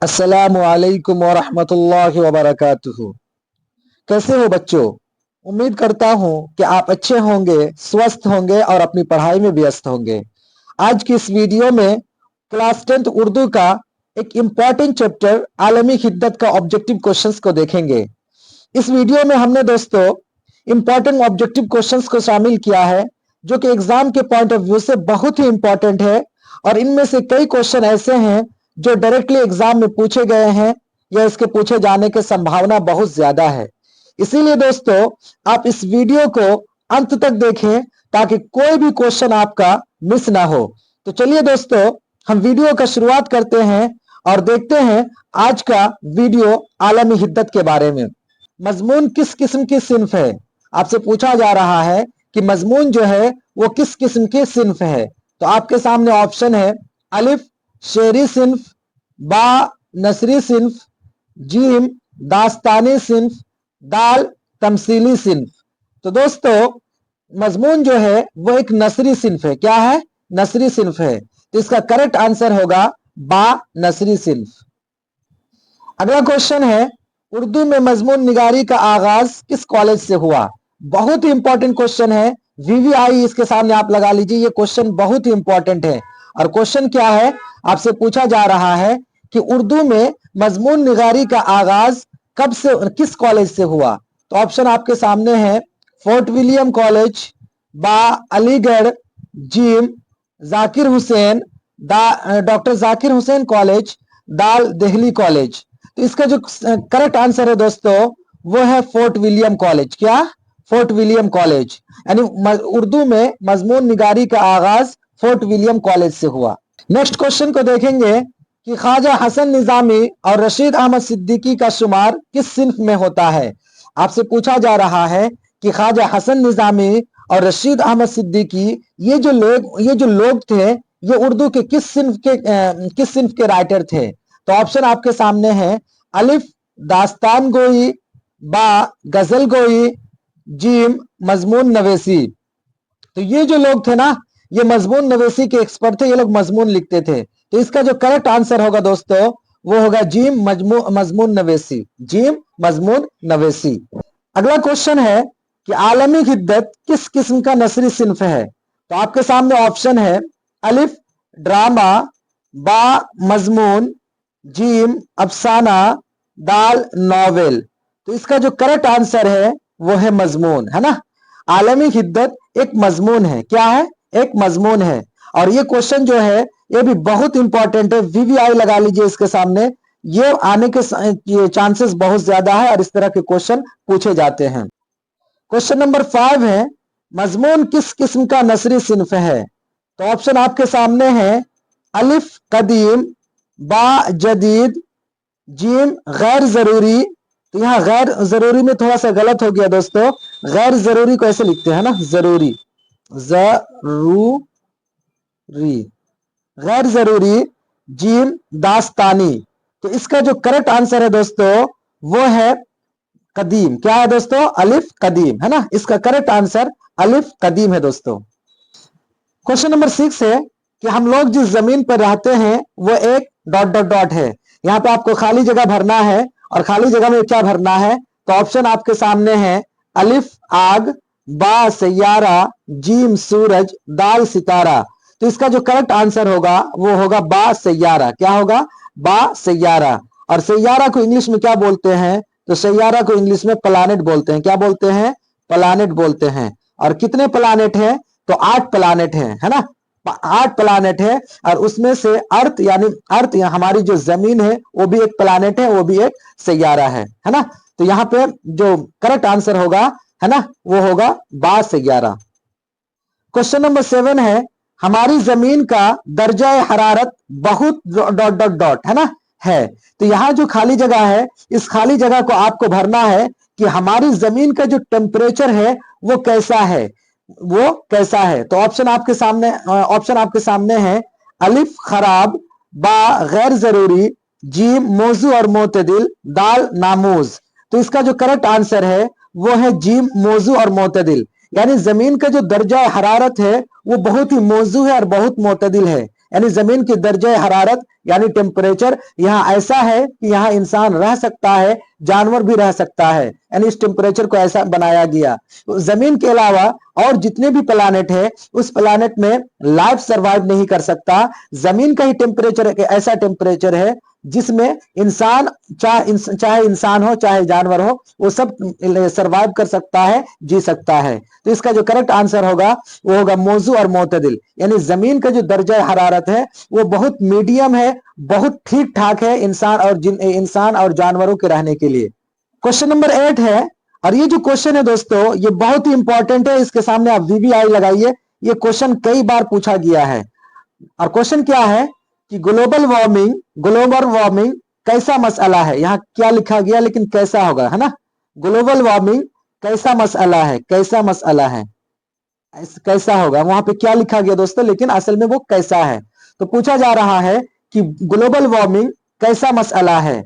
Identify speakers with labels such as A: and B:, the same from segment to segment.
A: अस्सलामु अलैकुम वरहमतुल्लाहि वबरकातुहू। कैसे हो बच्चों? उम्मीद करता हूँ कि आप अच्छे होंगे, स्वस्थ होंगे और अपनी पढ़ाई में व्यस्त होंगे। आज की इस वीडियो में क्लास 10th उर्दू का एक इम्पॉर्टेंट चैप्टर आलमी खिद्दत का ऑब्जेक्टिव क्वेश्चंस को देखेंगे। इस वीडियो में हमने दोस्तों इम्पॉर्टेंट ऑब्जेक्टिव क्वेश्चंस को शामिल किया है जो कि एग्जाम के पॉइंट ऑफ व्यू से बहुत ही इंपॉर्टेंट है और इनमें से कई क्वेश्चन ऐसे हैं जो डायरेक्टली एग्जाम में पूछे गए हैं या इसके पूछे जाने की संभावना बहुत ज्यादा है। इसीलिए दोस्तों आप इस वीडियो को अंत तक देखें ताकि कोई भी क्वेश्चन आपका मिस ना हो। तो चलिए दोस्तों हम वीडियो का शुरुआत करते हैं और देखते हैं आज का वीडियो आलमी हिद्दत के बारे में। मजमून किस किस्म की सिन्फ है? आपसे पूछा जा रहा है कि मजमून जो है वो किस किस्म की सिन्फ है। तो आपके सामने ऑप्शन है अलिफ शेरी सिन्फ, बा नसरी सिन्फ, जीम दास्तानी सिन्फ, दाल तमसीली सिन्फ। तो दोस्तों मजमून जो है वो एक नसरी सिन्फ है। क्या है? नसरी सिन्फ है। तो इसका करेक्ट आंसर होगा बा नसरी सिन्फ। अगला क्वेश्चन है उर्दू में मजमून निगारी का आगाज किस कॉलेज से हुआ? बहुत ही इंपॉर्टेंट क्वेश्चन है। वीवीआई इसके सामने आप लगा लीजिए, ये क्वेश्चन बहुत ही इंपॉर्टेंट है। और क्वेश्चन क्या है? आपसे पूछा जा रहा है कि उर्दू में मजमून निगारी का आगाज कब से, किस कॉलेज से हुआ? तो ऑप्शन आपके सामने है फोर्ट विलियम कॉलेज, बा अलीगढ़, जीम जाकिर हुसैन डॉक्टर जाकिर हुसैन कॉलेज, दाल दिल्ली कॉलेज। तो इसका जो करेक्ट आंसर है दोस्तों वो है फोर्ट विलियम कॉलेज। क्या? Fort William College. यानी उर्दू में मजमून निगारी का आगाज फोर्ट विलियम कॉलेज से हुआ। नेक्स्ट क्वेश्चन को देखेंगे कि ख्वाजा हसन निजामी और रशीद अहमद सिद्दीकी का शुमार किस सिन्फ में होता है? आपसे पूछा जा रहा है कि ख्वाजा हसन निजामी और रशीद अहमद सिद्दीकी ये जो लोग थे ये उर्दू के किस सिन्फ के राइटर थे? तो ऑप्शन आपके सामने है अलिफ दास्तान गोई, बा गजल गोई, जीम मजमून नवेसी। तो ये जो लोग थे ना ये मजमून नवेसी के एक्सपर्ट थे, ये लोग मजमून लिखते थे। तो इसका जो करेक्ट आंसर होगा दोस्तों वो होगा जीम मजमून नवेसी। जीम मजमून नवेसी। अगला क्वेश्चन है कि आलमी हिद्दत किस किस्म का नसरी सिन्फ है? तो आपके सामने ऑप्शन है अलिफ ड्रामा, बा मजमून, जीम अफसाना, दाल नॉवेल। तो इसका जो करेक्ट आंसर है वो है मजमून, है ना। आलमी हिद्दत एक मजमून है। क्या है? एक मजमून है। और ये क्वेश्चन जो है ये भी बहुत इंपॉर्टेंट है। वीवीआई लगा लीजिए इसके सामने, ये आने के चांसेस बहुत ज्यादा है और इस तरह के क्वेश्चन पूछे जाते हैं। क्वेश्चन नंबर 5 है मजमून किस किस्म का नसरी सिन्फ है? तो ऑप्शन आपके सामने है अलिफ कदीम, बा जदीद, जीम गैर जरूरी। तो यहाँ गैर जरूरी में थोड़ा सा गलत हो गया दोस्तों। गैर जरूरी को ऐसे लिखते हैं ना, जरूरी, जरूरी, गैर जरूरी, जीम दास्तानी। तो इसका जो करेक्ट आंसर है दोस्तों वो है कदीम। क्या है दोस्तों? अलिफ कदीम, है ना। इसका करेक्ट आंसर अलिफ कदीम है दोस्तों। क्वेश्चन नंबर 6 है कि हम लोग जिस जमीन पर रहते हैं वो एक डॉट डॉट डॉट है। यहाँ पे आपको खाली जगह भरना है और खाली जगह में क्या भरना है? तो ऑप्शन आपके सामने है अलिफ आग, बा सैयारा, जीम सूरज, दाल सितारा। तो इसका जो करेक्ट आंसर होगा वो होगा बा सैयारा। क्या होगा? बा सैयारा। और सैयारा को इंग्लिश में क्या बोलते हैं? तो सैयारा को इंग्लिश में प्लानेट बोलते हैं। क्या बोलते हैं? प्लानेट बोलते हैं। और कितने प्लानेट हैं? तो 8 प्लानेट है ना। 8 प्लानेट है और उसमें से अर्थ यानी हमारी जो जमीन है वो भी एक प्लानेट है, वो भी एक सैयारा है ना। तो यहाँ पे जो करेक्ट आंसर होगा है ना वो होगा बा सैयारा। क्वेश्चन नंबर 7 है हमारी जमीन का दर्जा हरारत बहुत डॉट डॉट डॉट है ना है। तो यहाँ जो खाली जगह है इस खाली जगह को आपको भरना है कि हमारी जमीन का जो टेम्परेचर है वो कैसा है, वो कैसा है। तो ऑप्शन आपके सामने है अलिफ खराब, बा गैर जरूरी, जीम मौजू और मोतदिल, दाल नामूज। तो इसका जो करेक्ट आंसर है वो है जीम मौजू और मोतदिल। यानी जमीन का जो दर्जा हरारत है वो बहुत ही मौजू है और बहुत मोतदिल है। यानी जमीन की दर्जे हरारत यानी टेम्परेचर यहाँ ऐसा है कि यहाँ इंसान रह सकता है, जानवर भी रह सकता है, यानी इस टेम्परेचर को ऐसा बनाया गया। जमीन के अलावा और जितने भी प्लानेट है उस प्लानेट में लाइफ सरवाइव नहीं कर सकता। जमीन का ही टेम्परेचर ऐसा टेम्परेचर है जिसमें इंसान चाहे इंसान हो चाहे जानवर हो वो सब सरवाइव कर सकता है, जी सकता है। तो इसका जो करेक्ट आंसर होगा वो होगा मौजू और मोतदिल, यानी जमीन का जो दर्जा हरारत है वो बहुत मीडियम है, बहुत ठीक ठाक है इंसान और जानवरों के रहने के लिए। क्वेश्चन नंबर 8 है, और ये जो क्वेश्चन है दोस्तों ये बहुत ही इंपॉर्टेंट है, इसके सामने आप वीवीआई लगाइए। ये क्वेश्चन कई बार पूछा गया है और क्वेश्चन क्या है कि ग्लोबल वार्मिंग कैसा मसला है। यहाँ क्या लिखा गया लेकिन कैसा होगा, है ना। ग्लोबल वार्मिंग कैसा मसला है, कैसा मसला है, कैसा होगा। वहां पे क्या लिखा गया दोस्तों, लेकिन असल में वो कैसा है। तो पूछा जा रहा है कि ग्लोबल वार्मिंग कैसा मसला है।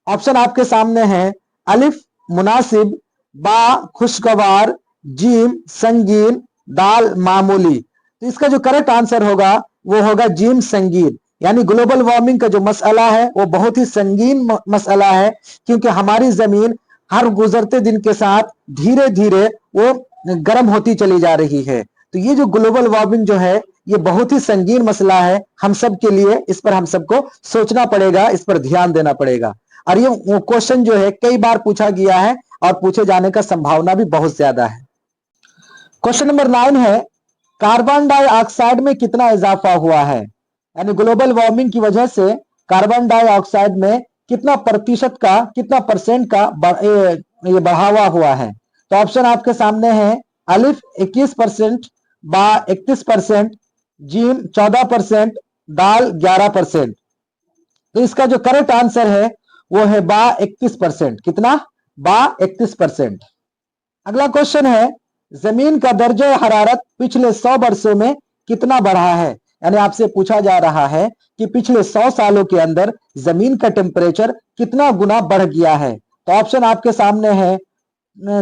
A: ऑप्शन आपके सामने है, अलिफ मुनासिब, बा खुशगवार, जीम संगीन, दाल मामूली। तो इसका जो करेक्ट आंसर होगा वो होगा जीम संगीन, यानी ग्लोबल वार्मिंग का जो मसला है वो बहुत ही संगीन मसला है, क्योंकि हमारी जमीन हर गुजरते दिन के साथ धीरे धीरे वो गर्म होती चली जा रही है। तो ये जो ग्लोबल वार्मिंग जो है ये बहुत ही संगीन मसला है हम सब के लिए, इस पर हम सबको सोचना पड़ेगा, इस पर ध्यान देना पड़ेगा। और ये क्वेश्चन जो है कई बार पूछा गया है और पूछे जाने का संभावना भी बहुत ज्यादा है। क्वेश्चन नंबर 9 है, कार्बन डाइऑक्साइड में कितना इजाफा हुआ है, यानी ग्लोबल वार्मिंग की वजह से कार्बन डाइऑक्साइड में कितना प्रतिशत का, कितना परसेंट का ये बढ़ावा हुआ है। तो ऑप्शन आपके सामने है, अलिफ 21%, बा 31%, जीम 14%, दाल 11%। तो इसका जो करेक्ट आंसर है वो है बा 31%। कितना, बा 31%। अगला क्वेश्चन है, जमीन का दर्जा हरारत पिछले 100 वर्षों में कितना बढ़ा है, यानी आपसे पूछा जा रहा है कि पिछले 100 सालों के अंदर जमीन का टेम्परेचर कितना गुना बढ़ गया है। तो ऑप्शन आपके सामने है,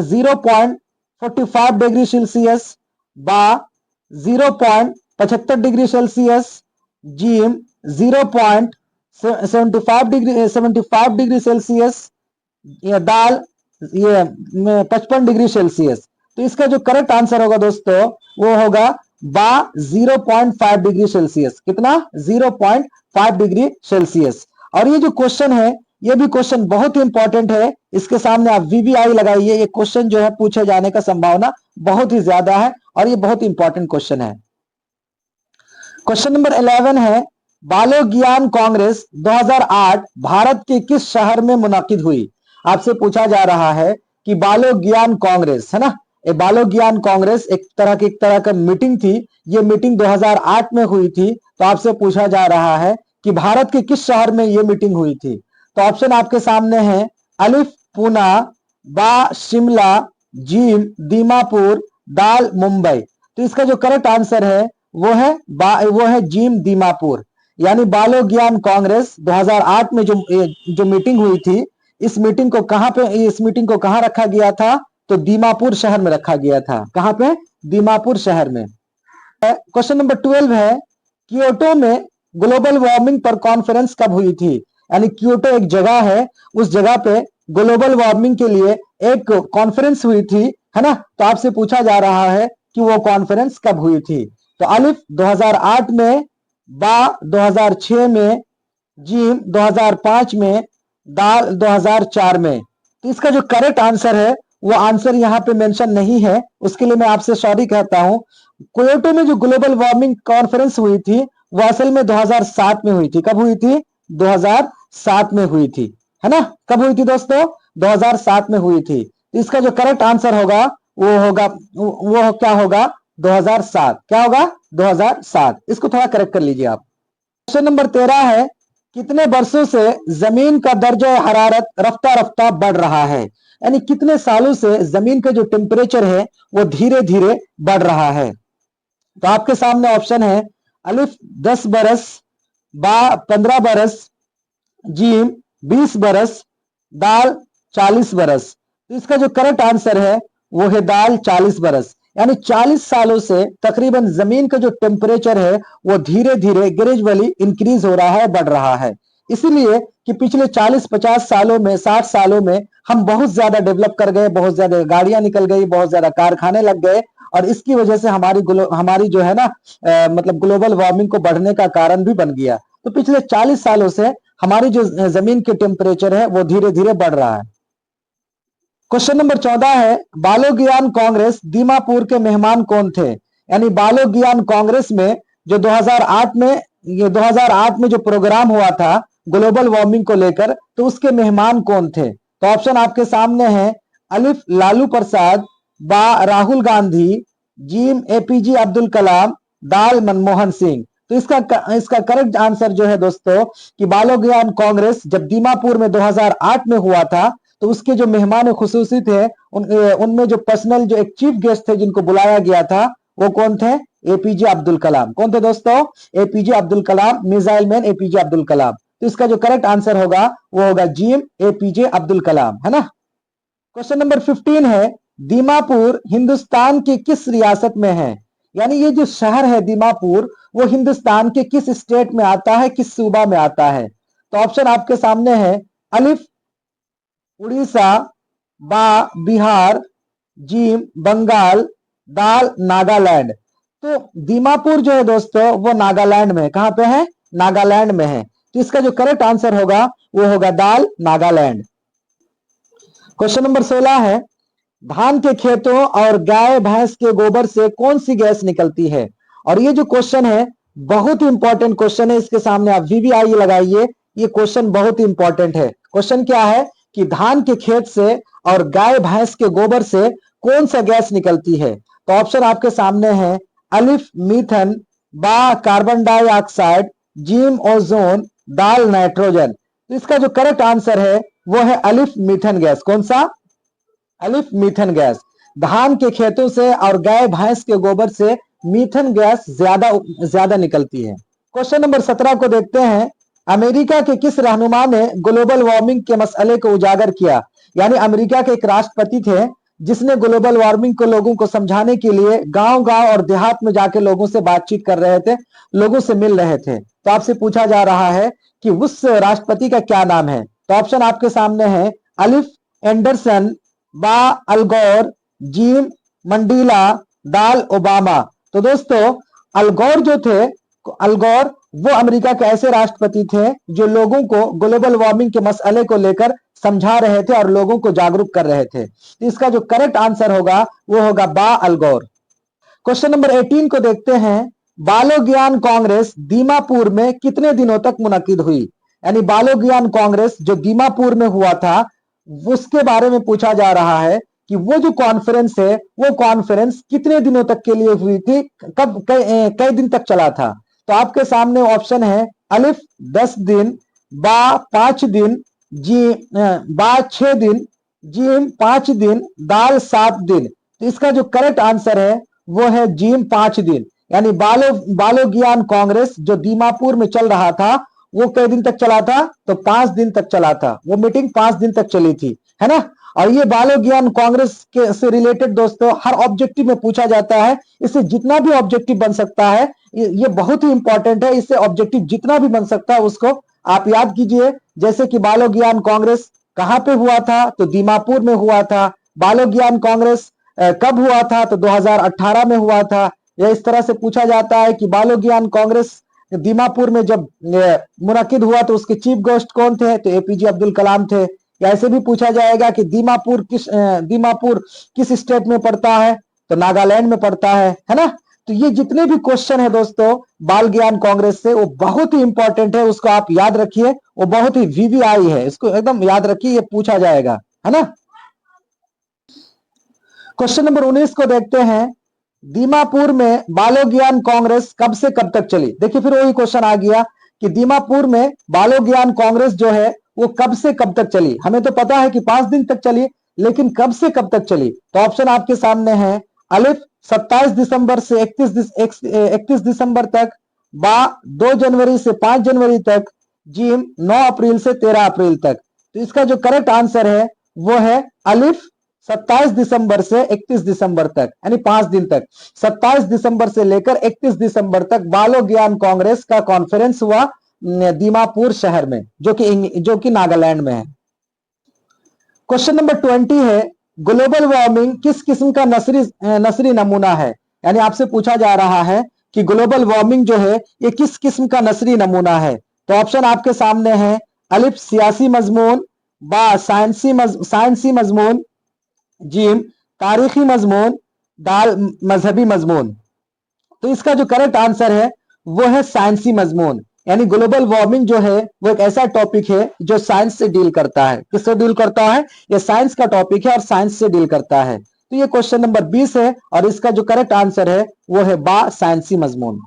A: 0.45 डिग्री सेल्सियस, बा 0.75 degree Celsius, gym 0.75 degree Celsius, या दाल ये 55 डिग्री सेल्सियस। तो इसका जो करेक्ट आंसर होगा दोस्तों वो होगा बा 0.5 डिग्री सेल्सियस। कितना, 0.5 डिग्री सेल्सियस। और ये जो क्वेश्चन है ये भी क्वेश्चन बहुत ही इंपॉर्टेंट है, इसके सामने आप वीवीआई लगाइए। ये क्वेश्चन जो है पूछे जाने का संभावना बहुत ही ज्यादा है और ये बहुत ही इंपॉर्टेंट क्वेश्चन है। क्वेश्चन नंबर 11 है, बालो ज्ञान कांग्रेस 2008 भारत के किस शहर में मुनाकिद हुई। आपसे पूछा जा रहा है कि बालो ज्ञान कांग्रेस, है ना, ये बालो ज्ञान कांग्रेस एक तरह का मीटिंग थी। ये मीटिंग 2008 में हुई थी। तो आपसे पूछा जा रहा है कि भारत के किस शहर में ये मीटिंग हुई थी। तो ऑप्शन आपके सामने है, अलिफ पूना, बा शिमला, जीम दीमापुर, दाल मुंबई। तो इसका जो करेक्ट आंसर है वो है जीम दीमापुर, यानी बालो ज्ञान कांग्रेस 2008 में जो मीटिंग हुई थी, इस मीटिंग को कहां रखा गया था, तो दीमापुर शहर में रखा गया था। कहां पे, दीमापुर शहर में। क्वेश्चन नंबर 12 है, क्योटो में ग्लोबल वार्मिंग पर कॉन्फ्रेंस कब हुई थी, यानी क्योटो एक जगह है, उस जगह पे ग्लोबल वार्मिंग के लिए एक कॉन्फ्रेंस हुई थी, है ना। तो आपसे पूछा जा रहा है कि वो कॉन्फ्रेंस कब हुई थी। तो अलिफ 2008 में, बा 2006 में, जीम 2005 में, दाल 2004 में। तो इसका जो करेक्ट आंसर है वो आंसर यहाँ पे मेंशन नहीं है, उसके लिए मैं आपसे सॉरी कहता हूं। क्योटो में जो ग्लोबल वार्मिंग कॉन्फ्रेंस हुई थी वो असल में 2007 में हुई थी। कब हुई थी, 2007 में हुई थी, है ना। कब हुई थी दोस्तों, 2007 में हुई थी। तो इसका जो करेक्ट आंसर होगा वो क्या होगा, 2007। क्या होगा, 2007। इसको थोड़ा करेक्ट कर लीजिए आप। क्वेश्चन नंबर 13 है, कितने वर्षों से जमीन का दर्जा हरारत रफ्ता रफ्ता बढ़ रहा है, यानी कितने सालों से जमीन का जो टेम्परेचर है वो धीरे धीरे बढ़ रहा है। तो आपके सामने ऑप्शन है, अलिफ 10 बरस, बा 15 बरस, जीम 20 बरस, दाल 40 बरस। तो इसका जो करेक्ट आंसर है वो है दाल 40 बरस, यानी 40 सालों से तकरीबन जमीन का जो टेम्परेचर है वो धीरे धीरे ग्रेजुअली इंक्रीज हो रहा है, बढ़ रहा है। इसीलिए कि पिछले 40-50 सालों में, 60 सालों में हम बहुत ज्यादा डेवलप कर गए, बहुत ज्यादा गाड़ियां निकल गई, बहुत ज्यादा कारखाने लग गए, और इसकी वजह से हमारी जो है ना मतलब ग्लोबल वार्मिंग को बढ़ने का कारण भी बन गया। तो पिछले 40 सालों से हमारी जो जमीन के टेम्परेचर है वो धीरे धीरे बढ़ रहा है। क्वेश्चन नंबर 14 है, बालोज्ञान कांग्रेस दीमापुर के मेहमान कौन थे? यानी बालोज्ञान कांग्रेस में जो 2008 में जो प्रोग्राम हुआ था ग्लोबल वार्मिंग को लेकर, तो उसके मेहमान कौन थे? तो ऑप्शन आपके सामने है, अलिफ लालू प्रसाद, बा राहुल गांधी, जीम एपीजे अब्दुल कलाम, दाल मनमोहन सिंह। तो इसका करेक्ट आंसर जो है दोस्तों कि बालोज्ञान कांग्रेस जब दीमापुर में 2008 में हुआ था, तो उसके जो मेहमान खुसूसी थे उनमें जो पर्सनल जो एक चीफ गेस्ट थे जिनको बुलाया गया था वो कौन थे? एपीजे अब्दुल कलाम। कौन थे दोस्तों? APJ Abdul Kalam, missile man APJ Abdul Kalam. तो इसका जो करेक्ट आंसर होगा वो होगा जीम एपीजे अब्दुल कलाम, है ना। क्वेश्चन नंबर 15 है, दीमापुर हिंदुस्तान की किस रियासत में है? यानी ये जो शहर है दीमापुर वो हिंदुस्तान के किस स्टेट में आता है, किस सूबा में आता है? तो ऑप्शन आपके सामने है, अलिफ उड़ीसा, बा बिहार, जीम बंगाल, दाल नागालैंड। तो दीमापुर जो है दोस्तों वो नागालैंड में है। कहां पे है? नागालैंड में है। तो इसका जो करेक्ट आंसर होगा वो होगा दाल नागालैंड। क्वेश्चन नंबर 16 है, धान के खेतों और गाय भैंस के गोबर से कौन सी गैस निकलती है? और ये जो क्वेश्चन है बहुत ही इंपॉर्टेंट क्वेश्चन है, इसके सामने आप वीवीआई लगाइए। ये क्वेश्चन बहुत ही इंपॉर्टेंट है। क्वेश्चन क्या है कि धान के खेत से और गाय भैंस के गोबर से कौन सा गैस निकलती है? तो ऑप्शन आपके सामने है, अलिफ मीथन, बा कार्बन डाइऑक्साइड, जीम ओजोन, दाल नाइट्रोजन। तो इसका जो करेक्ट आंसर है वो है अलिफ मीथन गैस। कौन सा? अलिफ मीथन गैस। धान के खेतों से और गाय भैंस के गोबर से मीथन गैस ज्यादा निकलती है। क्वेश्चन नंबर 17 को देखते हैं, अमेरिका के किस रहनुमा ने ग्लोबल वार्मिंग के मसले को उजागर किया? यानी अमेरिका के एक राष्ट्रपति थे जिसने ग्लोबल वार्मिंग को लोगों को समझाने के लिए गांव-गांव और देहात में जाके लोगों से बातचीत कर रहे थे, लोगों से मिल रहे थे। तो आपसे पूछा जा रहा है कि उस राष्ट्रपति का क्या नाम है? तो ऑप्शन आपके सामने है, अलिफ एंडरसन, बा अलगौर, जीम मंडीला, दाल ओबामा। तो दोस्तों अलगौर जो थे, अलगौर वो अमेरिका के ऐसे राष्ट्रपति थे जो लोगों को ग्लोबल वार्मिंग के मसले को लेकर समझा रहे थे और लोगों को जागरूक कर रहे थे। तो इसका जो करेक्ट आंसर होगा वो होगा बा अलगौर। क्वेश्चन नंबर 18 को देखते हैं, बालोज्ञान कांग्रेस दीमापुर में कितने दिनों तक मुनक्किद हुई? यानी बालोज्ञान कांग्रेस जो दीमापुर में हुआ था उसके बारे में पूछा जा रहा है कि वो जो कॉन्फ्रेंस है वो कॉन्फ्रेंस कितने दिनों तक के लिए हुई थी, कब कई दिन तक चला था? तो आपके सामने ऑप्शन है, अलिफ 10 दिन, बा 5 दिन, जी बा 6 दिन, जीम 5 दिन, दाल 7 दिन। तो इसका जो करेक्ट आंसर है वो है जीम 5 दिन। यानी बालोज्ञान कांग्रेस जो दीमापुर में चल रहा था वो कई दिन तक चला था? तो 5 दिन तक चला था। वो मीटिंग 5 दिन तक चली थी, है ना। और ये बालोज्ञान कांग्रेस के से रिलेटेड दोस्तों हर ऑब्जेक्टिव में पूछा जाता है। इससे जितना भी ऑब्जेक्टिव बन सकता है ये बहुत ही इंपॉर्टेंट है। इससे ऑब्जेक्टिव जितना भी बन सकता है उसको आप याद कीजिए। जैसे कि बालोज्ञान कांग्रेस कहां पे हुआ था? तो दीमापुर में हुआ था। बालोज्ञान कांग्रेस कब हुआ था? तो 2018 में हुआ था। या इस तरह से पूछा जाता है कि बालोज्ञान कांग्रेस दीमापुर में जब मुनक्किद हुआ तो उसके चीफ गेस्ट कौन थे? तो एपीजे अब्दुल कलाम थे। या ऐसे भी पूछा जाएगा कि दीमापुर किस स्टेट में पड़ता है? तो नागालैंड में पड़ता है ना। तो ये जितने भी क्वेश्चन है दोस्तों बाल ज्ञान कांग्रेस से वो बहुत ही इंपॉर्टेंट है, उसको आप याद रखिए। वो बहुत ही वीवीआई है, इसको एकदम याद रखिए, ये पूछा जाएगा, है ना। क्वेश्चन नंबर 19 को देखते हैं, दीमापुर में बालोज्ञान कांग्रेस कब से कब तक चली? देखिए फिर वही क्वेश्चन आ गया कि दीमापुर में बालोज्ञान कांग्रेस जो है वो कब से कब तक चली? हमें तो पता है कि 5 दिन तक चली, लेकिन कब से कब तक चली? तो ऑप्शन आपके सामने है, अलिफ 27 दिसंबर से 31 दिसंबर तक, बा 2 जनवरी से 5 जनवरी तक, जीम 9 अप्रैल से 13 अप्रैल तक। तो इसका जो करेक्ट आंसर है वो है अलिफ 27 दिसंबर से 31 दिसंबर तक, यानी 5 दिन तक, 27 दिसंबर से लेकर 31 दिसंबर तक बालो ज्ञान कांग्रेस का कॉन्फ्रेंस हुआ दीमापुर शहर में, जो कि नागालैंड में है। क्वेश्चन नंबर 20 है, ग्लोबल वार्मिंग किस किस्म का नसरी नमूना है? यानी आपसे पूछा जा रहा है कि ग्लोबल वार्मिंग जो है ये किस किस्म का नसरी नमूना है। तो ऑप्शन आपके सामने है, अलिफ सियासी मजमून, बा साइंसी मजमून, जीम तारीखी मजमून, दाल मजहबी मजमून। तो इसका जो करेक्ट आंसर है वो है साइंसी मजमून। यानी ग्लोबल वार्मिंग जो है वो एक ऐसा टॉपिक है जो साइंस से डील करता है। किससे डील करता है? ये साइंस का टॉपिक है और साइंस से डील करता है। तो ये क्वेश्चन नंबर 20 है और इसका जो करेक्ट आंसर है वो है बा साइंसी मजमून।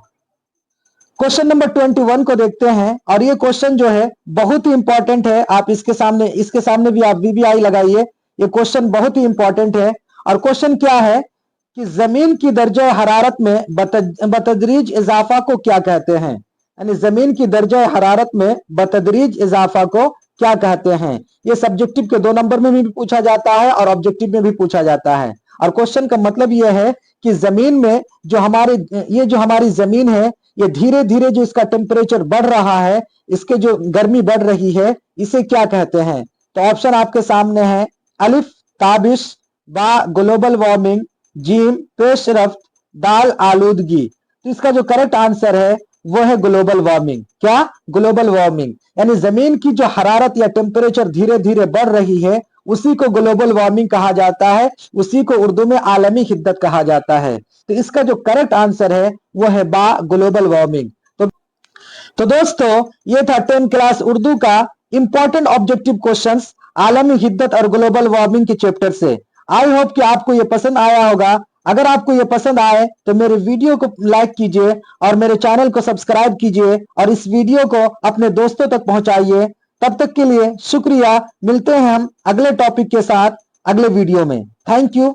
A: क्वेश्चन नंबर 21 को देखते हैं और ये क्वेश्चन जो है बहुत ही इंपॉर्टेंट है। आप इसके सामने भी आप वीवीआई लगाइए। ये क्वेश्चन बहुत ही इंपॉर्टेंट है और क्वेश्चन क्या है कि जमीन की दर्जा हरारत में बतदरीज इजाफा को क्या कहते हैं? यानी जमीन की दर्जा हरारत में बतदरीज इजाफा को क्या कहते हैं? ये सब्जेक्टिव के 2 नंबर में भी पूछा जाता है और ऑब्जेक्टिव में भी पूछा जाता है। और क्वेश्चन का मतलब यह है कि जमीन में जो हमारी जमीन है, ये धीरे धीरे जो इसका टेम्परेचर बढ़ रहा है, इसके जो गर्मी बढ़ रही है, इसे क्या कहते हैं? तो ऑप्शन आपके सामने है, अलिफ ताबिश, बा ग्लोबल वार्मिंग, जीम पेशरफ्त, दाल आलूदगी। तो इसका जो करेक्ट आंसर है वो है ग्लोबल वार्मिंग। क्या? Global warming. यानी जमीन की जो हरारत या टेम्परेचर धीरे धीरे बढ़ रही है उसी को ग्लोबल वार्मिंग कहा जाता है, उसी को उर्दू में आलमी हिद्दत कहा जाता है। तो इसका जो करेक्ट आंसर है वो है बा ग्लोबल वार्मिंग। तो दोस्तों ये था 10 क्लास उर्दू का इंपॉर्टेंट ऑब्जेक्टिव क्वेश्चंस आलमी हिद्दत और ग्लोबल वार्मिंग के चैप्टर से। आई होप कि आपको ये पसंद आया होगा। अगर आपको ये पसंद आए तो मेरे वीडियो को लाइक कीजिए और मेरे चैनल को सब्सक्राइब कीजिए और इस वीडियो को अपने दोस्तों तक पहुंचाइए। तब तक के लिए शुक्रिया। मिलते हैं हम अगले टॉपिक के साथ अगले वीडियो में। Thank you.